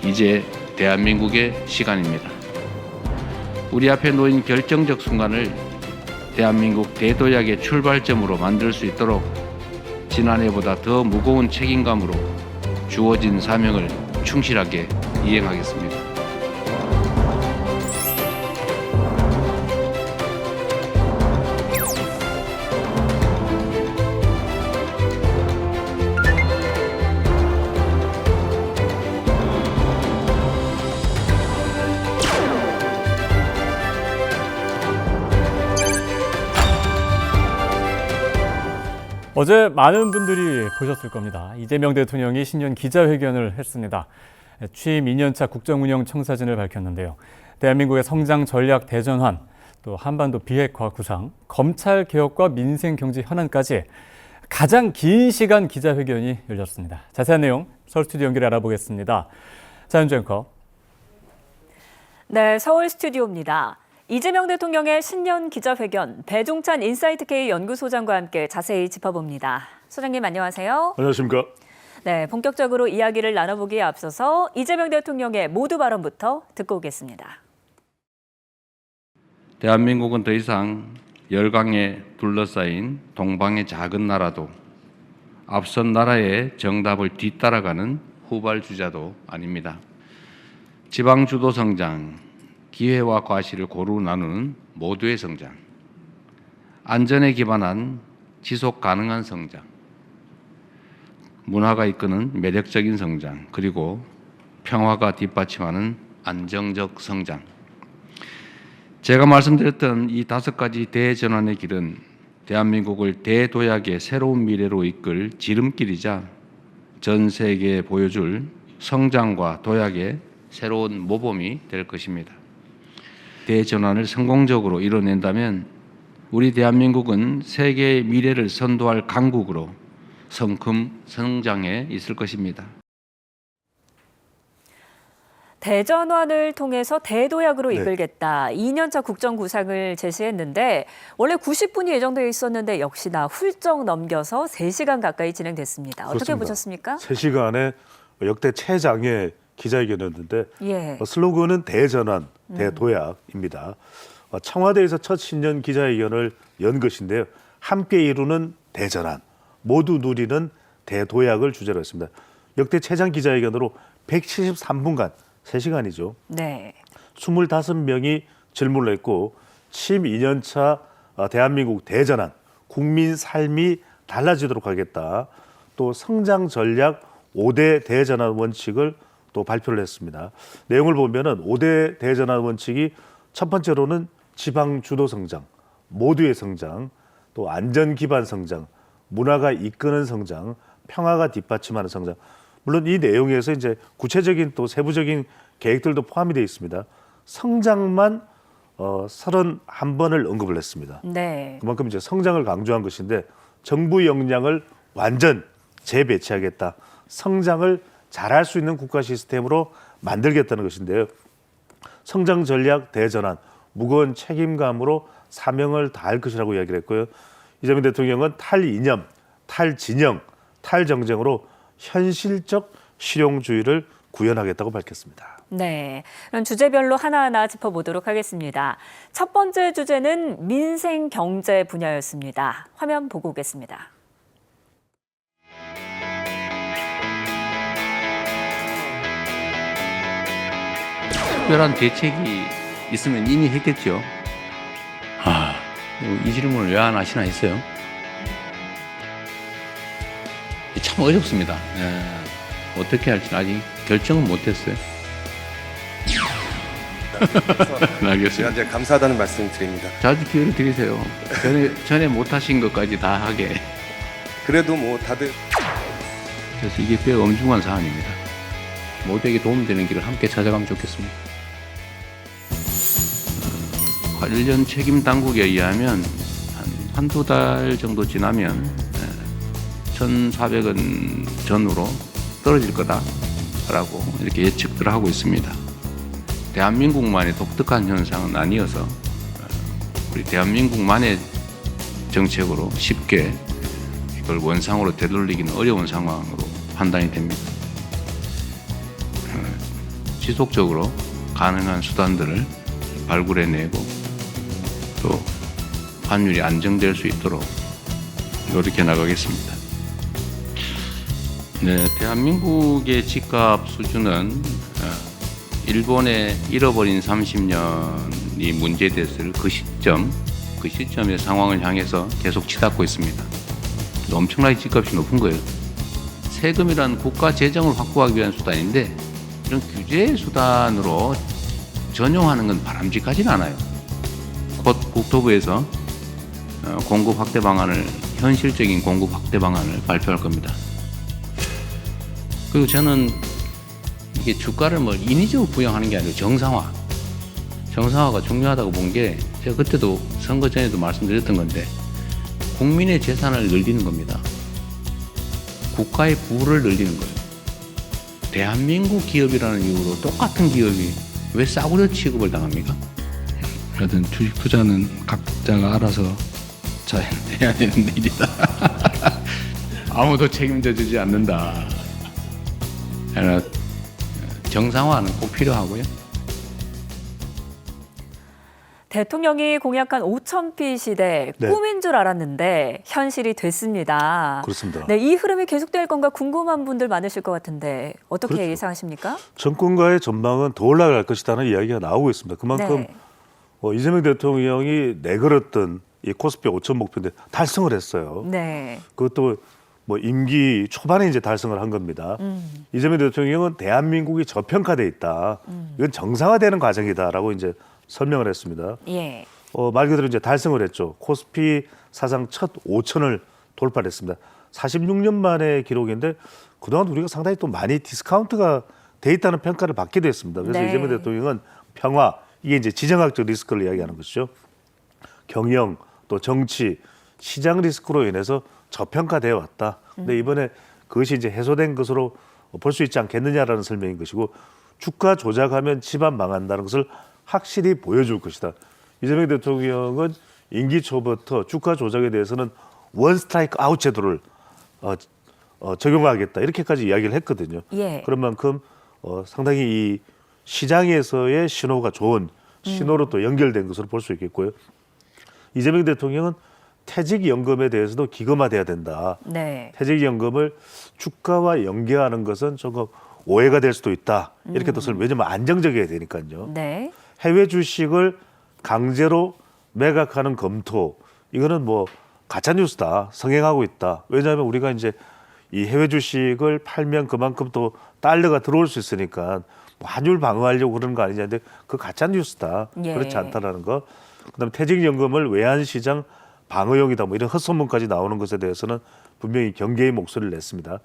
이제 대한민국의 시간입니다. 우리 앞에 놓인 결정적 순간을 대한민국 대도약의 출발점으로 만들 수 있도록 지난해보다 더 무거운 책임감으로 주어진 사명을 충실하게 이행하겠습니다. 어제 많은 분들이 보셨을 겁니다. 이재명 대통령이 신년 기자회견을 했습니다. 취임 2년차 국정운영 청사진을 밝혔는데요. 대한민국의 성장 전략 대전환, 또 한반도 비핵화 구상, 검찰 개혁과 민생 경제 현안까지 가장 긴 시간 기자회견이 열렸습니다. 자세한 내용 서울 스튜디오 연결해 알아보겠습니다. 자연주 앵커. 네, 서울 스튜디오입니다. 이재명 대통령의 신년 기자회견, 배종찬 인사이트K 연구소장과 함께 자세히 짚어봅니다. 소장님 안녕하세요. 안녕하십니까. 네, 본격적으로 이야기를 나눠보기에 앞서서 이재명 대통령의 모두 발언부터 듣고 오겠습니다. 대한민국은 더 이상 열강에 둘러싸인 동방의 작은 나라도 앞선 나라의 정답을 뒤따라가는 후발주자도 아닙니다. 지방 주도 성장, 기회와 과실을 고루 나누는 모두의 성장, 안전에 기반한 지속 가능한 성장, 문화가 이끄는 매력적인 성장, 그리고 평화가 뒷받침하는 안정적 성장. 제가 말씀드렸던 이 5가지 대전환의 길은 대한민국을 대도약의 새로운 미래로 이끌 지름길이자 전 세계에 보여줄 성장과 도약의 새로운 모범이 될 것입니다. 대전환을 성공적으로 이뤄낸다면 우리 대한민국은 세계의 미래를 선도할 강국으로 성큼 성장해 있을 것입니다. 대전환을 통해서 대도약으로 네. 이끌겠다. 2년차 국정 구상을 제시했는데 원래 90분이 예정되어 있었는데 역시나 훌쩍 넘겨서 3시간 가까이 진행됐습니다. 어떻게 그렇습니다. 보셨습니까? 3시간에 역대 최장의 기자회견이었는데 예. 슬로건은 대전환, 대도약입니다. 청와대에서 첫 신년 기자회견을 연 것인데요. 함께 이루는 대전환, 모두 누리는 대도약을 주제로 했습니다. 역대 최장 기자회견으로 173분간, 3시간이죠. 네. 25명이 질문을 했고 취임 2년차 대한민국 대전환, 국민 삶이 달라지도록 하겠다. 또 성장 전략 5대 대전환 원칙을 또 발표를 했습니다. 내용을 보면은 5대 대전환 원칙이 첫 번째로는 지방 주도 성장, 모두의 성장, 또 안전 기반 성장, 문화가 이끄는 성장, 평화가 뒷받침하는 성장. 물론 이 내용에서 이제 구체적인 또 세부적인 계획들도 포함이 되어 있습니다. 성장만 31번을 언급을 했습니다. 네. 그만큼 이제 성장을 강조한 것인데 정부 역량을 완전 재배치하겠다. 성장을 잘할 수 있는 국가 시스템으로 만들겠다는 것인데요. 성장 전략 대전환, 무거운 책임감으로 사명을 다할 것이라고 이야기를 했고요. 이재명 대통령은 탈이념, 탈진영, 탈정쟁으로 현실적 실용주의를 구현하겠다고 밝혔습니다. 네, 그럼 주제별로 하나하나 짚어보도록 하겠습니다. 첫 번째 주제는 민생 경제 분야였습니다. 화면 보고 오겠습니다. 특별한 대책이 있으면 이미 했겠죠. 이 질문을 왜 안 하시나 했어요. 참 어렵습니다. 어떻게 할지는 아직 결정은 못했어요. 알겠습니다. 제가 이제 감사하다는 말씀 드립니다. 자주 기회를 드리세요. 전에 못하신 것까지 다 하게. 그래도 뭐 다들 그래서 이게 꽤 엄중한 사안입니다. 모두에게 도움되는 길을 함께 찾아가면 좋겠습니다. 관련 책임 당국에 의하면 한두 달 정도 지나면 1,400원 전후로 떨어질 거다라고 이렇게 예측들을 하고 있습니다. 대한민국만의 독특한 현상은 아니어서 우리 대한민국만의 정책으로 쉽게 이걸 원상으로 되돌리기는 어려운 상황으로 판단이 됩니다. 지속적으로 가능한 수단들을 발굴해내고 또 환율이 안정될 수 있도록 노력해 나가겠습니다. 네, 대한민국의 집값 수준은 일본의 잃어버린 30년이 문제됐을 그 시점의 상황을 향해서 계속 치닫고 있습니다. 엄청나게 집값이 높은 거예요. 세금이란 국가 재정을 확보하기 위한 수단인데 이런 규제 수단으로 전용하는 건 바람직하진 않아요. 곧 국토부에서 공급 확대 방안을 현실적인 공급 확대 방안을 발표할 겁니다. 그리고 저는 이게 주가를 뭐 인위적으로 부양하는 게 아니고 정상화가 중요하다고 본 게 제가 그때도 선거 전에도 말씀드렸던 건데 국민의 재산을 늘리는 겁니다. 국가의 부를 늘리는 거예요. 대한민국 기업이라는 이유로 똑같은 기업이 왜 싸구려 취급을 당합니까? 하여튼 주식 투자는 각자가 알아서 잘 해야 되는 일이다. 아무도 책임져 주지 않는다. 정상화는 꼭 필요하고요. 대통령이 공약한 5,000피 시대 네. 꿈인 줄 알았는데 현실이 됐습니다. 그렇습니다. 네, 이 흐름이 계속될 건가 궁금한 분들 많으실 것 같은데 어떻게 그렇죠. 예상하십니까? 정권가의 전망은 더 올라갈 것이라는 이야기가 나오고 있습니다. 그만큼 네. 이재명 대통령이 내걸었던 이 코스피 5천 목표인데 달성을 했어요. 네. 그것도 뭐 임기 초반에 이제 달성을 한 겁니다. 이재명 대통령은 대한민국이 저평가돼 있다. 이건 정상화되는 과정이다라고 이제 설명을 했습니다. 예. 말 그대로 이제 달성을 했죠. 코스피 사상 첫 5천을 돌파했습니다. 46년 만의 기록인데 그동안 우리가 상당히 또 많이 디스카운트가 돼 있다는 평가를 받기도 했습니다. 그래서 네. 이재명 대통령은 평화, 이게 이제 지정학적 리스크를 이야기하는 것이죠. 경영, 또 정치, 시장 리스크로 인해서 저평가되어 왔다. 근데 이번에 그것이 이제 해소된 것으로 볼 수 있지 않겠느냐라는 설명인 것이고 주가 조작하면 집안 망한다는 것을 확실히 보여줄 것이다. 이재명 대통령은 임기 초부터 주가 조작에 대해서는 원 스트라이크 아웃 제도를 적용하겠다 이렇게까지 이야기를 했거든요. 예. 그런 만큼 상당히 이 시장에서의 신호가 좋은 신호로 또 연결된 것으로 볼 수 있겠고요. 이재명 대통령은 퇴직연금에 대해서도 기금화돼야 된다. 네. 퇴직연금을 주가와 연계하는 것은 조금 오해가 될 수도 있다. 이렇게 또 왜냐면 안정적이어야 되니까요. 네. 해외 주식을 강제로 매각하는 검토 이거는 뭐 가짜 뉴스다. 성행하고 있다. 왜냐하면 우리가 이제 이 해외 주식을 팔면 그만큼 또 달러가 들어올 수 있으니까 뭐 환율 방어하려고 그러는 거 아니냐는데 그 가짜 뉴스다. 예. 그렇지 않다라는 거. 그다음에 퇴직연금을 외환시장 방어용이다. 뭐 이런 헛소문까지 나오는 것에 대해서는 분명히 경계의 목소리를 냈습니다.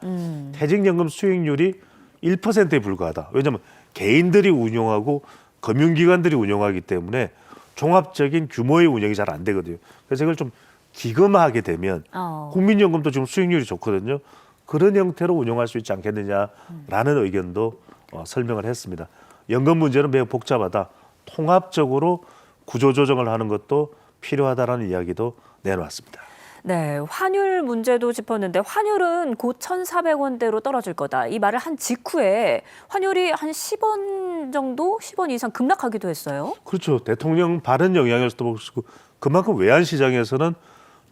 퇴직연금 수익률이 1%에 불과하다. 왜냐하면 개인들이 운용하고 금융기관들이 운영하기 때문에 종합적인 규모의 운영이 잘 안 되거든요. 그래서 이걸 좀 기금화하게 되면 국민연금도 지금 수익률이 좋거든요. 그런 형태로 운영할 수 있지 않겠느냐라는 의견도 설명을 했습니다. 연금 문제는 매우 복잡하다. 통합적으로 구조조정을 하는 것도 필요하다라는 이야기도 내놓았습니다. 네, 환율 문제도 짚었는데 환율은 곧 1,400원대로 떨어질 거다. 이 말을 한 직후에 환율이 한 10원 정도, 10원 이상 급락하기도 했어요. 그렇죠. 대통령 발언 영향에서도 보시고 그만큼 외환시장에서는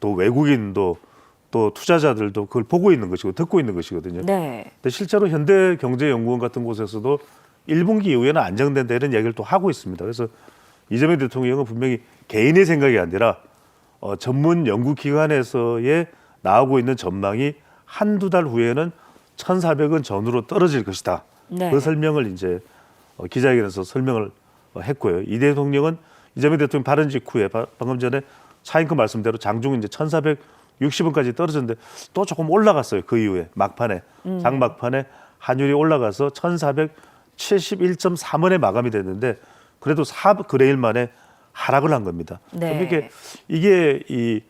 또 외국인도 또 투자자들도 그걸 보고 있는 것이고 듣고 있는 것이거든요. 네. 근데 실제로 현대경제연구원 같은 곳에서도 1분기 이후에는 안정된다 이런 이야기를 또 하고 있습니다. 그래서 이재명 대통령은 분명히 개인의 생각이 아니라 전문 연구기관에서의 나오고 있는 전망이 한두 달 후에는 1,400원 전후로 떨어질 것이다. 네. 그 설명을 이제 기자회견에서 설명을 했고요. 이 대통령은 이재명 대통령 발언 직후에 방금 전에 차인크 말씀대로 장중 이제 1,460원까지 떨어졌는데 또 조금 올라갔어요. 그 이후에 막판에 장막판에 한율이 올라가서 1,471.3원에 마감이 됐는데 그래도 4거래일 만에 하락을 한 겁니다. 네. 이게 이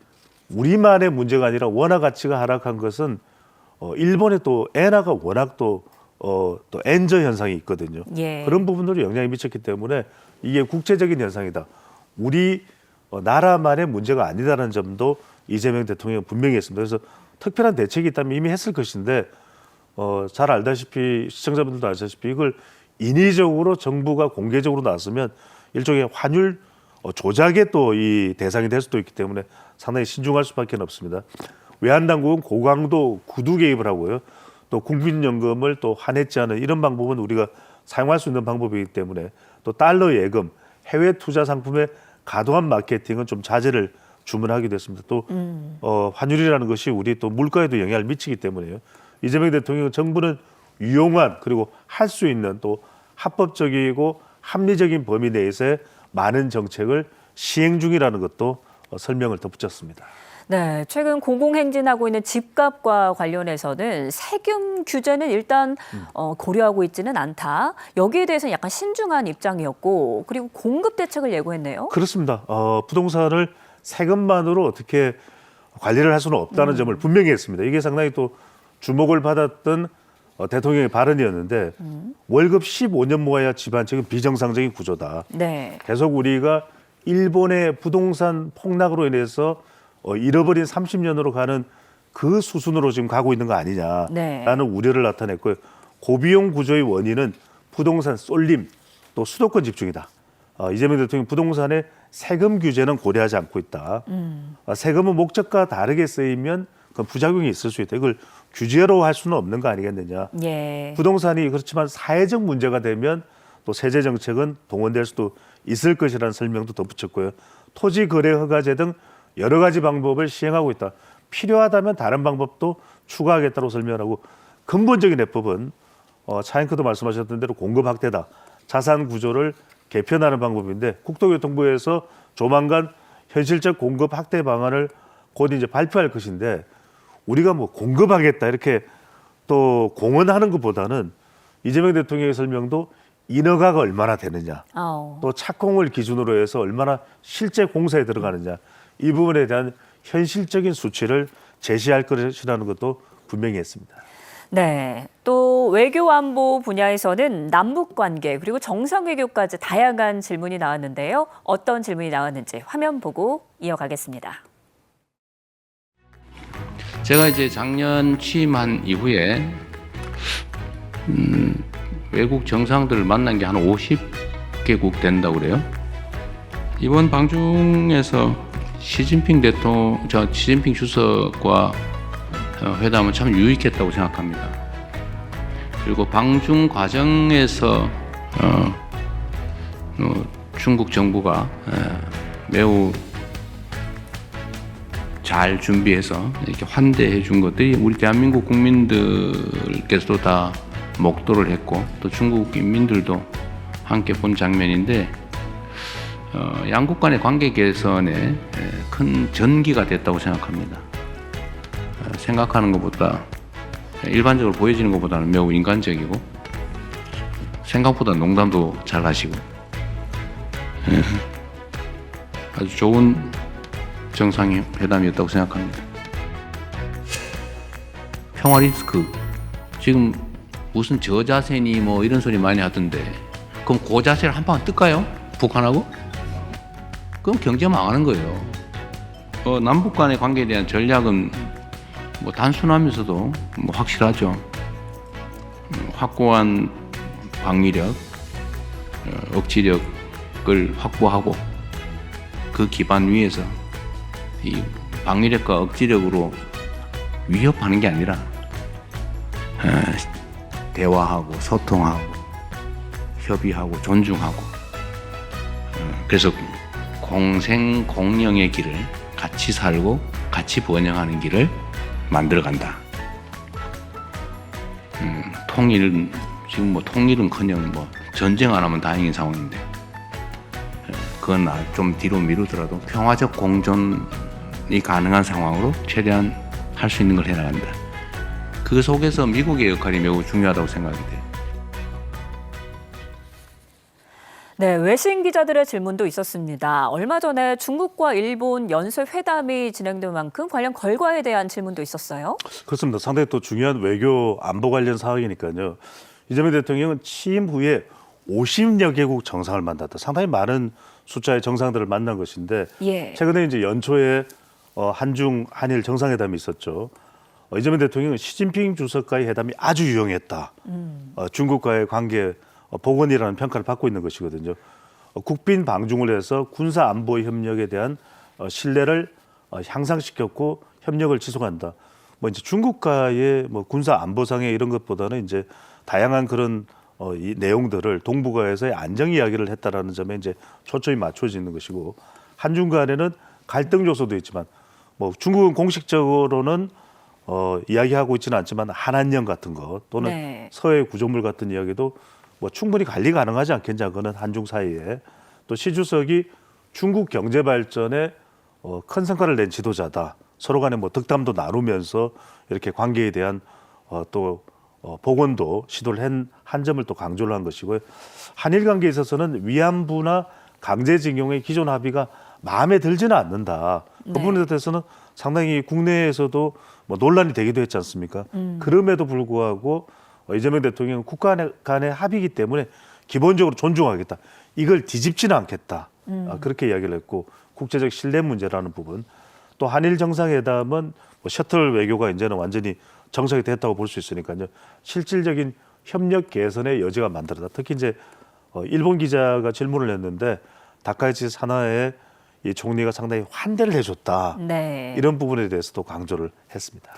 우리만의 문제가 아니라 원화 가치가 하락한 것은 일본의 또 엔화가 워낙 또 엔저 현상이 있거든요. 예. 그런 부분들이 영향이 미쳤기 때문에 이게 국제적인 현상이다. 우리 나라만의 문제가 아니다라는 점도 이재명 대통령은 분명히 했습니다. 그래서 특별한 대책이 있다면 이미 했을 것인데 잘 알다시피 시청자분들도 아시다시피 이걸 인위적으로 정부가 공개적으로 나서면 일종의 환율 조작의 또 이 대상이 될 수도 있기 때문에 상당히 신중할 수밖에 없습니다. 외환당국은 고강도 구두 개입을 하고요. 또 국민연금을 또 환했지 않은 이런 방법은 우리가 사용할 수 있는 방법이기 때문에 또 달러 예금, 해외 투자 상품의 과도한 마케팅은 좀 자제를 주문하게 됐습니다. 또 환율이라는 것이 우리 또 물가에도 영향을 미치기 때문에요. 이재명 대통령은 정부는 유용한 그리고 할 수 있는 또 합법적이고 합리적인 범위 내에서의 많은 정책을 시행 중이라는 것도 설명을 덧붙였습니다. 네, 최근 공공행진하고 있는 집값과 관련해서는 세금 규제는 일단 고려하고 있지는 않다. 여기에 대해서는 약간 신중한 입장이었고, 그리고 공급 대책을 예고했네요. 그렇습니다. 부동산을 세금만으로 어떻게 관리를 할 수는 없다는 점을 분명히 했습니다. 이게 상당히 또 주목을 받았던 대통령의 발언이었는데 월급 15년 모아야 집안 지금 비정상적인 구조다. 네. 계속 우리가 일본의 부동산 폭락으로 인해서 잃어버린 30년으로 가는 그 수순으로 지금 가고 있는 거 아니냐라는 네. 우려를 나타냈고요. 고비용 구조의 원인은 부동산 쏠림 또 수도권 집중이다. 이재명 대통령 부동산의 세금 규제는 고려하지 않고 있다. 세금은 목적과 다르게 쓰이면 그 부작용이 있을 수 있다. 이걸 규제로 할 수는 없는 거 아니겠느냐. 예. 부동산이 그렇지만 사회적 문제가 되면 또 세제 정책은 동원될 수도 있을 것이라는 설명도 덧붙였고요. 토지 거래 허가제 등 여러 가지 방법을 시행하고 있다. 필요하다면 다른 방법도 추가하겠다고 설명하고 근본적인 해법은 차인크도 말씀하셨던 대로 공급 확대다. 자산 구조를 개편하는 방법인데 국토교통부에서 조만간 현실적 공급 확대 방안을 곧 이제 발표할 것인데 우리가 뭐 공급하겠다 이렇게 또 공언하는 것보다는 이재명 대통령의 설명도 인허가가 얼마나 되느냐, 또 착공을 기준으로 해서 얼마나 실제 공사에 들어가느냐 이 부분에 대한 현실적인 수치를 제시할 것이라는 것도 분명히 했습니다. 네. 또 외교 안보 분야에서는 남북 관계 그리고 정상 외교까지 다양한 질문이 나왔는데요. 어떤 질문이 나왔는지 화면 보고 이어가겠습니다. 제가 이제 작년 취임한 이후에 외국 정상들을 만난 게 한 50개국 된다고 그래요. 이번 방중에서 시진핑 주석과 회담은 참 유익했다고 생각합니다. 그리고 방중 과정에서 중국 정부가 매우 잘 준비해서 이렇게 환대해 준 것들이 우리 대한민국 국민들께서도 다 목도를 했고 또 중국 인민들도 함께 본 장면인데 양국 간의 관계 개선에 큰 전기가 됐다고 생각합니다. 생각하는 것보다 일반적으로 보여지는 것보다는 매우 인간적이고 생각보다 농담도 잘 하시고 아주 좋은 정상회담이었다고 생각합니다. 평화리스크 지금 무슨 저자세니 뭐 이런 소리 많이 하던데 그럼 그 자세를 한 방 뜰까요? 북한하고? 그럼 경제 망하는 거예요. 남북 간의 관계에 대한 전략은 뭐 단순하면서도 뭐 확실하죠. 확고한 방위력, 억지력을 확보하고 그 기반 위에서 이 방위력과 억지력으로 위협하는 게 아니라 대화하고 소통하고 협의하고 존중하고 그래서 공생공령의 길을 같이 살고 같이 번영하는 길을 만들어간다. 통일은 지금 뭐 통일은커녕 뭐 전쟁 안 하면 다행인 상황인데 그건 좀 뒤로 미루더라도 평화적 공존이 가능한 상황으로 최대한 할 수 있는 걸 해나간다. 그 속에서 미국의 역할이 매우 중요하다고 생각이 돼요. 네, 외신 기자들의 질문도 있었습니다. 얼마 전에 중국과 일본 연쇄 회담이 진행된 만큼 관련 결과에 대한 질문도 있었어요. 그렇습니다. 상당히 또 중요한 외교 안보 관련 사항이니까요. 이재명 대통령은 취임 후에 50여 개국 정상을 만났다. 상당히 많은 숫자의 정상들을 만난 것인데 예. 최근에 이제 연초에 한중 한일 정상회담이 있었죠. 이재명 대통령은 시진핑 주석과의 회담이 아주 유용했다. 중국과의 관계 복원이라는 평가를 받고 있는 것이거든요. 국빈 방중을 해서 군사 안보 협력에 대한 신뢰를 향상시켰고 협력을 지속한다. 뭐 이제 중국과의 뭐 군사 안보상의 이런 것보다는 이제 다양한 그런 이 내용들을 동북아에서의 안정 이야기를 했다라는 점에 이제 초점이 맞춰지는 것이고, 한중 간에는 갈등 요소도 있지만 뭐 중국은 공식적으로는 이야기하고 있지는 않지만 한한령 같은 것 또는 네. 서해 구조물 같은 이야기도 뭐 충분히 관리 가능하지 않겠냐, 그는 한중 사이에. 또 시 주석이 중국 경제 발전에 큰 성과를 낸 지도자다. 서로 간에 뭐 덕담도 나누면서 이렇게 관계에 대한 또 복원도 시도를 한 점을 또 강조를 한 것이고요. 한일 관계에 있어서는 위안부나 강제징용의 기존 합의가 마음에 들지는 않는다. 그 네. 부분에 대해서는 상당히 국내에서도 뭐 논란이 되기도 했지 않습니까? 그럼에도 불구하고 이재명 대통령은 국가 간의 합의이기 때문에 기본적으로 존중하겠다. 이걸 뒤집지는 않겠다. 그렇게 이야기를 했고, 국제적 신뢰 문제라는 부분, 또 한일 정상회담은 뭐 셔틀 외교가 이제는 완전히 정상이 됐다고 볼 수 있으니까요. 실질적인 협력 개선의 여지가 많더라. 특히 이제 일본 기자가 질문을 했는데 다카이치 사나의 이 총리가 상당히 환대를 해줬다. 네. 이런 부분에 대해서도 강조를 했습니다.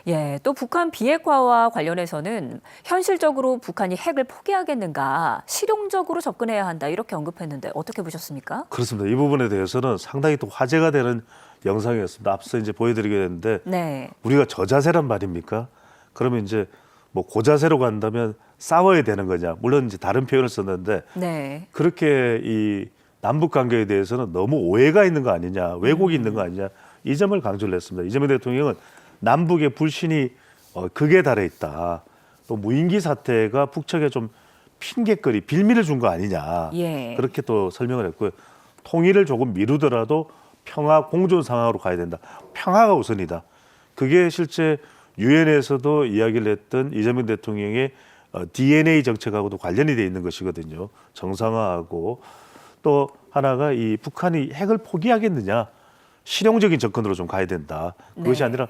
예, 또 북한 비핵화와 관련해서는 현실적으로 북한이 핵을 포기하겠는가, 실용적으로 접근해야 한다 이렇게 언급했는데 어떻게 보셨습니까? 그렇습니다. 이 부분에 대해서는 상당히 또 화제가 되는 영상이었습니다. 앞서 이제 보여드리게 됐는데 네. 우리가 저자세란 말입니까? 그러면 이제 뭐 고자세로 간다면 싸워야 되는 거냐? 물론 이제 다른 표현을 썼는데 네. 그렇게 이 남북 관계에 대해서는 너무 오해가 있는 거 아니냐, 왜곡이 있는 거 아니냐, 이 점을 강조를 했습니다. 이재명 대통령은 남북의 불신이 극에 달해 있다. 또 무인기 사태가 북측에 좀 핑계거리, 빌미를 준 거 아니냐. 예. 그렇게 또 설명을 했고요. 통일을 조금 미루더라도 평화 공존 상황으로 가야 된다. 평화가 우선이다. 그게 실제 유엔에서도 이야기를 했던 이재명 대통령의 DNA 정책하고도 관련이 돼 있는 것이거든요. 정상화하고 또 하나가 이 북한이 핵을 포기하겠느냐, 실용적인 접근으로 좀 가야 된다. 그것이 네. 아니라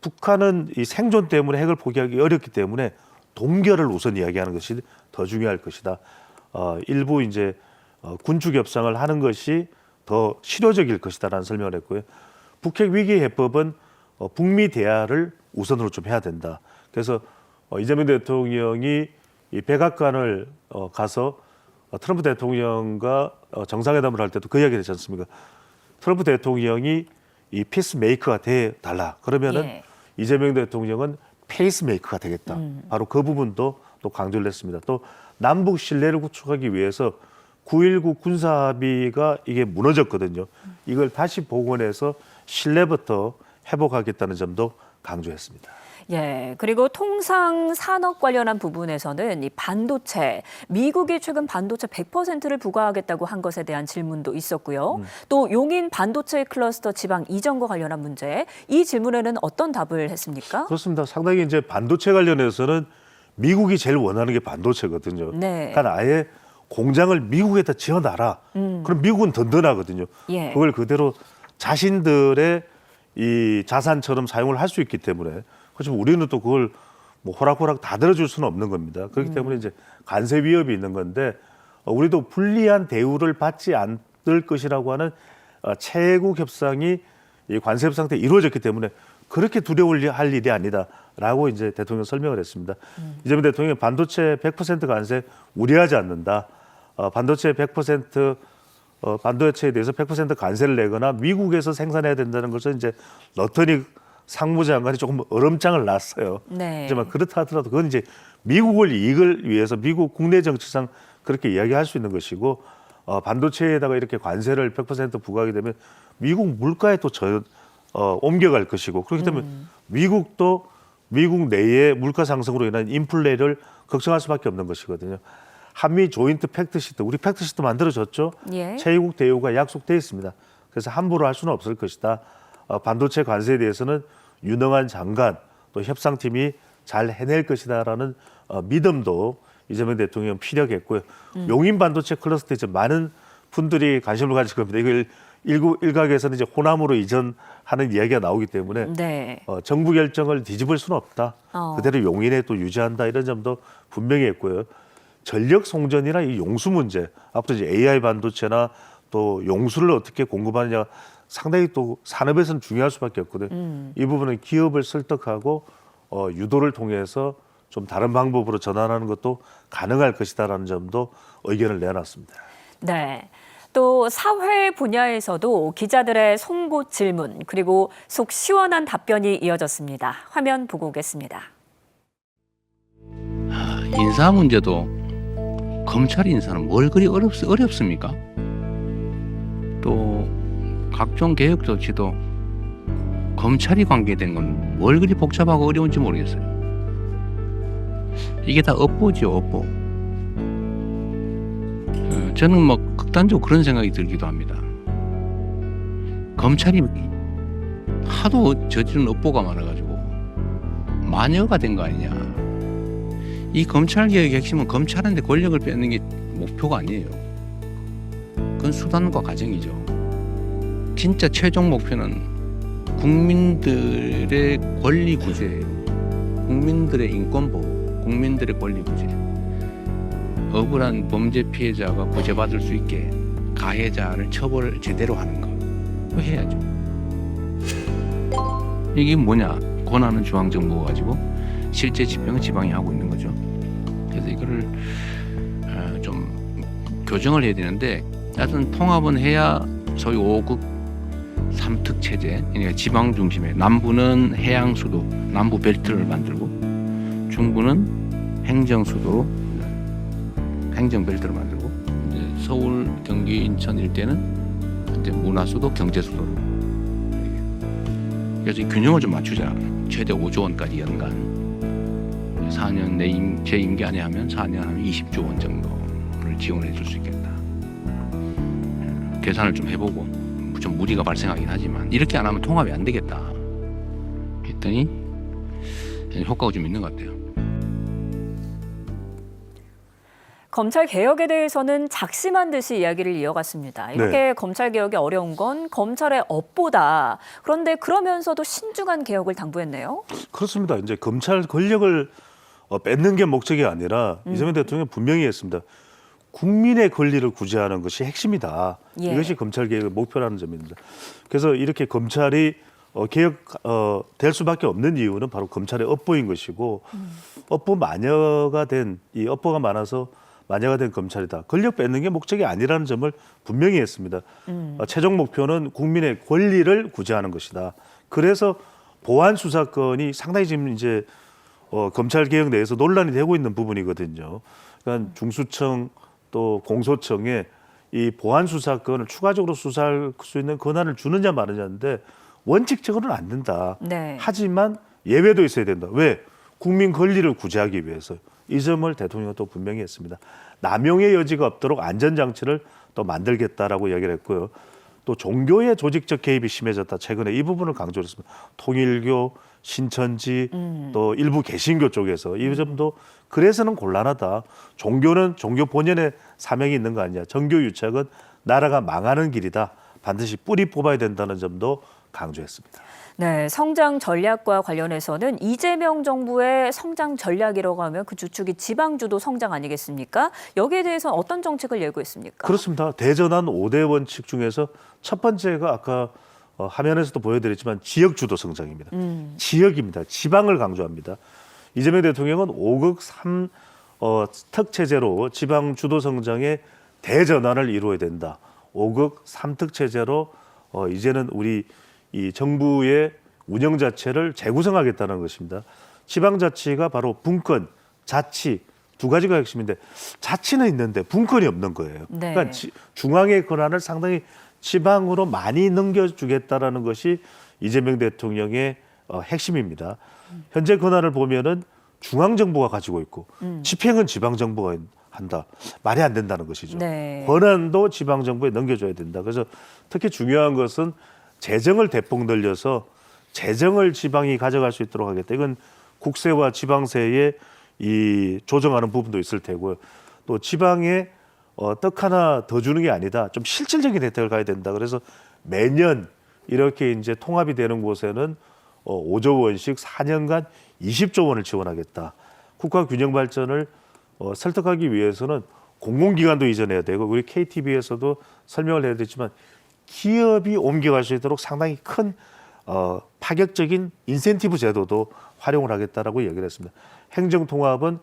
북한은 이 생존 때문에 핵을 포기하기 어렵기 때문에 동결을 우선 이야기하는 것이 더 중요할 것이다. 일부 이제 군축 협상을 하는 것이 더 실효적일 것이다라는 설명을 했고요. 북핵 위기 해법은 북미 대화를 우선으로 좀 해야 된다. 그래서 이재명 대통령이 이 백악관을 가서 트럼프 대통령과 정상회담을 할 때도 그 이야기를 했지 않습니까? 트럼프 대통령이 이 피스메이커가 돼 달라. 그러면은 예. 이재명 대통령은 페이스메이커가 되겠다. 바로 그 부분도 또 강조를 했습니다. 또 남북 신뢰를 구축하기 위해서 9.19 군사합의가 이게 무너졌거든요. 이걸 다시 복원해서 신뢰부터 회복하겠다는 점도 강조했습니다. 예, 그리고 통상 산업 관련한 부분에서는 이 반도체, 미국이 최근 반도체 100%를 부과하겠다고 한 것에 대한 질문도 있었고요. 또 용인 반도체 클러스터 지방 이전과 관련한 문제, 이 질문에는 어떤 답을 했습니까? 그렇습니다. 상당히 이제 반도체 관련해서는 미국이 제일 원하는 게 반도체거든요. 네. 그러니까 아예 공장을 미국에다 지어놔라. 그럼 미국은 든든하거든요. 예. 그걸 그대로 자신들의 이 자산처럼 사용을 할 수 있기 때문에, 그렇지만 우리는 또 그걸 뭐 호락호락 다 들어줄 수는 없는 겁니다. 그렇기 때문에 이제 관세 위협이 있는 건데, 우리도 불리한 대우를 받지 않을 것이라고 하는 채국 협상이 이 관세 협상 때 이루어졌기 때문에 그렇게 두려워할 일이 아니다라고 이제 대통령 설명을 했습니다. 이재명 대통령이 반도체 100% 관세 우려하지 않는다. 반도체 100% 반도체에 대해서 100% 관세를 내거나 미국에서 생산해야 된다는 것은 이제 러터닉 상무장관이 조금 얼음장을 놨어요. 네. 하지만 그렇다 하더라도 그건 이제 미국을 이익을 위해서 미국 국내 정치상 그렇게 이야기할 수 있는 것이고, 반도체에다가 이렇게 관세를 100% 부과하게 되면 미국 물가에 또 옮겨갈 것이고, 그렇기 때문에 미국도 미국 내의 물가 상승으로 인한 인플레를 걱정할 수밖에 없는 것이거든요. 한미 조인트 팩트시트, 우리 팩트시트 만들어졌죠. 예. 채국 대우가 약속돼 있습니다. 그래서 함부로 할 수는 없을 것이다. 반도체 관세에 대해서는 유능한 장관 또 협상팀이 잘 해낼 것이다라는 믿음도 이재명 대통령 피력했고요. 용인 반도체 클러스터에 이제 많은 분들이 관심을 가질 겁니다. 이걸 일각에서는 이제 호남으로 이전하는 이야기가 나오기 때문에 네. 정부 결정을 뒤집을 수는 없다. 어. 그대로 용인에 또 유지한다, 이런 점도 분명히 했고요. 전력 송전이나 이 용수 문제, 앞으로 이제 AI 반도체나 또 용수를 어떻게 공급하느냐 상당히 또 산업에서는 중요할 수밖에 없거든요. 이 부분은 기업을 설득하고 유도를 통해서 좀 다른 방법으로 전환하는 것도 가능할 것이다라는 점도 의견을 내놨습니다. 네. 또 사회 분야에서도 기자들의 송곳 질문 그리고 속 시원한 답변이 이어졌습니다. 화면 보고 오겠습니다. 인사 문제도 검찰 인사는 뭘 그리 어렵습니까? 또 각종 개혁 조치도 검찰이 관계된 건 뭘 그리 복잡하고 어려운지 모르겠어요. 이게 다 업보죠, 업보. 저는 뭐 극단적으로 그런 생각이 들기도 합니다. 검찰이 하도 저지른 업보가 많아가지고 마녀가 된 거 아니냐. 이 검찰개혁의 핵심은 검찰한테 권력을 뺏는 게 목표가 아니에요. 그건 수단과 과정이죠. 진짜 최종 목표는 국민들의 권리 구제예요. 국민들의 인권 보호, 국민들의 권리 구제. 억울한 범죄 피해자가 구제받을 수 있게 가해자를 처벌을 제대로 하는 거. 그거 해야죠. 이게 뭐냐? 권한은 중앙정부가 가지고 실제 집행은 지방이 하고 있는 거죠. 그래서 이거를 좀 교정을 해야 되는데, 하여튼 통합은 해야 소위 5급 3특 체제, 그러니까 지방 중심에 남부는 해양 수도, 남부 벨트를 만들고 중부는 행정 수도로 행정 벨트를 만들고 이제 서울, 경기, 인천 일대는 이제 문화 수도, 경제 수도로. 그래서 이 균형을 좀 맞추자. 최대 5조 원까지 연간 4년 내 제 임기 안에 하면 4년 하면 20조 원 정도를 지원해 줄 수 있겠다. 계산을 좀 해보고 좀 무리가 발생하긴 하지만 이렇게 안 하면 통합이 안 되겠다 했더니 효과가 좀 있는 것 같아요. 검찰 개혁에 대해서는 작심한 듯이 이야기를 이어갔습니다. 이렇게 검찰 개혁이 어려운 건 검찰의 업보다. 그런데 그러면서도 신중한 개혁을 당부했네요. 그렇습니다. 이제 검찰 권력을 뺏는 게 목적이 아니라 이재명 대통령은 분명히 했습니다. 국민의 권리를 구제하는 것이 핵심이다. 예. 이것이 검찰 개혁의 목표라는 점입니다. 그래서 이렇게 검찰이 개혁될 수밖에 없는 이유는 바로 검찰의 업보인 것이고 업보 마녀가 된 이 업보가 많아서 마녀가 된 검찰이다. 권력 뺏는 게 목적이 아니라는 점을 분명히 했습니다. 최종 목표는 국민의 권리를 구제하는 것이다. 그래서 보안 수사권이 상당히 지금 이제 검찰 개혁 내에서 논란이 되고 있는 부분이거든요. 그러니까 중수청 또 공소청에 이 보안 수사권을 추가적으로 수사할 수 있는 권한을 주느냐 마느냐인데 원칙적으로는 안 된다. 네. 하지만 예외도 있어야 된다. 왜? 국민 권리를 구제하기 위해서. 이 점을 대통령은 또 분명히 했습니다. 남용의 여지가 없도록 안전장치를 또 만들겠다라고 이야기를 했고요. 또 종교의 조직적 개입이 심해졌다. 최근에 이 부분을 강조를 했습니다. 통일교, 신천지, 또 일부 개신교 쪽에서 이 점도 그래서는 곤란하다. 종교는 종교 본연의 사명이 있는 거 아니냐. 정교 유착은 나라가 망하는 길이다. 반드시 뿌리 뽑아야 된다는 점도 강조했습니다. 네, 성장 전략과 관련해서는 이재명 정부의 성장 전략이라고 하면 그 주축이 지방주도 성장 아니겠습니까? 여기에 대해서는 어떤 정책을 예고했습니까? 그렇습니다. 대전환 5대 원칙 중에서 첫 번째가 아까 화면에서도 보여드렸지만 지역주도 성장입니다. 지역입니다. 지방을 강조합니다. 이재명 대통령은 5급 3특 체제로 지방 주도 성장의 대전환을 이루어야 된다. 5급 3특 체제로 이제는 우리 이 정부의 운영 자체를 재구성하겠다는 것입니다. 지방자치가 바로 분권, 자치 두 가지가 핵심인데 자치는 있는데 분권이 없는 거예요. 네. 그러니까 중앙의 권한을 상당히 지방으로 많이 넘겨주겠다라는 것이 이재명 대통령의 핵심입니다. 현재 권한을 보면은 중앙정부가 가지고 있고 집행은 지방정부가 한다. 말이 안 된다는 것이죠. 네. 권한도 지방정부에 넘겨줘야 된다. 그래서 특히 중요한 것은 재정을 대폭 늘려서 재정을 지방이 가져갈 수 있도록 하겠다. 이건 국세와 지방세에 이 조정하는 부분도 있을 테고요. 또 지방에 떡 하나 더 주는 게 아니다. 좀 실질적인 혜택을 가야 된다. 그래서 매년 이렇게 이제 통합이 되는 곳에는 5조 원씩 4년간 20조 원을 지원하겠다. 국가 균형 발전을 설득하기 위해서는 공공기관도 이전해야 되고 우리 KTV에서도 설명을 해야 되지만 기업이 옮겨갈 수 있도록 상당히 큰 파격적인 인센티브 제도도 활용을 하겠다라고 얘기를 했습니다. 행정통합은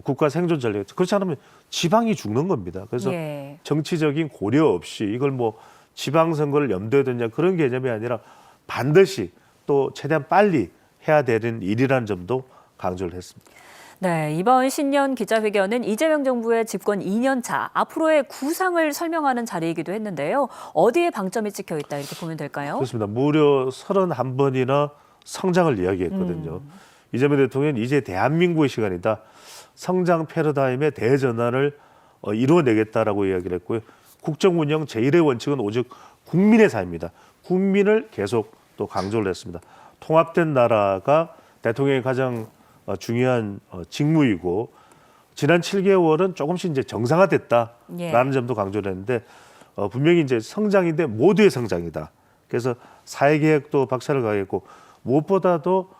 국가 생존 전략. 그렇지 않으면 지방이 죽는 겁니다. 그래서 예. 정치적인 고려 없이 이걸 뭐 지방선거를 염두에 뒀냐 그런 개념이 아니라 반드시 또 최대한 빨리 해야 되는 일이라는 점도 강조를 했습니다. 네, 이번 신년 기자회견은 이재명 정부의 집권 2년 차 앞으로의 구상을 설명하는 자리이기도 했는데요. 어디에 방점이 찍혀 있다 이렇게 보면 될까요? 그렇습니다. 무려 31번이나 성장을 이야기했거든요. 이재명 대통령은 이제 대한민국의 시간이다. 성장 패러다임의 대전환을 이루어내겠다라고 이야기를 했고요. 국정 운영 제1의 원칙은 오직 국민의 삶입니다. 국민을 계속 또 강조를 했습니다. 통합된 나라가 대통령의 가장 중요한 직무이고 지난 7개월은 조금씩 이제 정상화됐다라는 예. 점도 강조를 했는데 분명히 이제 성장인데 모두의 성장이다. 그래서 사회계획도 박차를 가했고 무엇보다도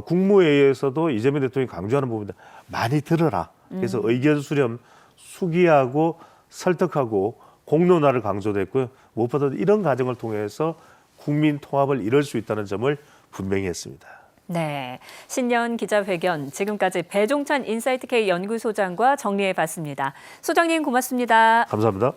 국무회의에서도 이재명 대통령이 강조하는 부분인데 많이 들어라. 그래서 의견 수렴, 수기하고 설득하고 공론화를 강조됐고요. 무엇보다도 이런 과정을 통해서 국민 통합을 이룰 수 있다는 점을 분명히 했습니다. 네, 신년 기자회견 지금까지 배종찬 인사이트K 연구소장과 정리해봤습니다. 소장님 고맙습니다. 감사합니다.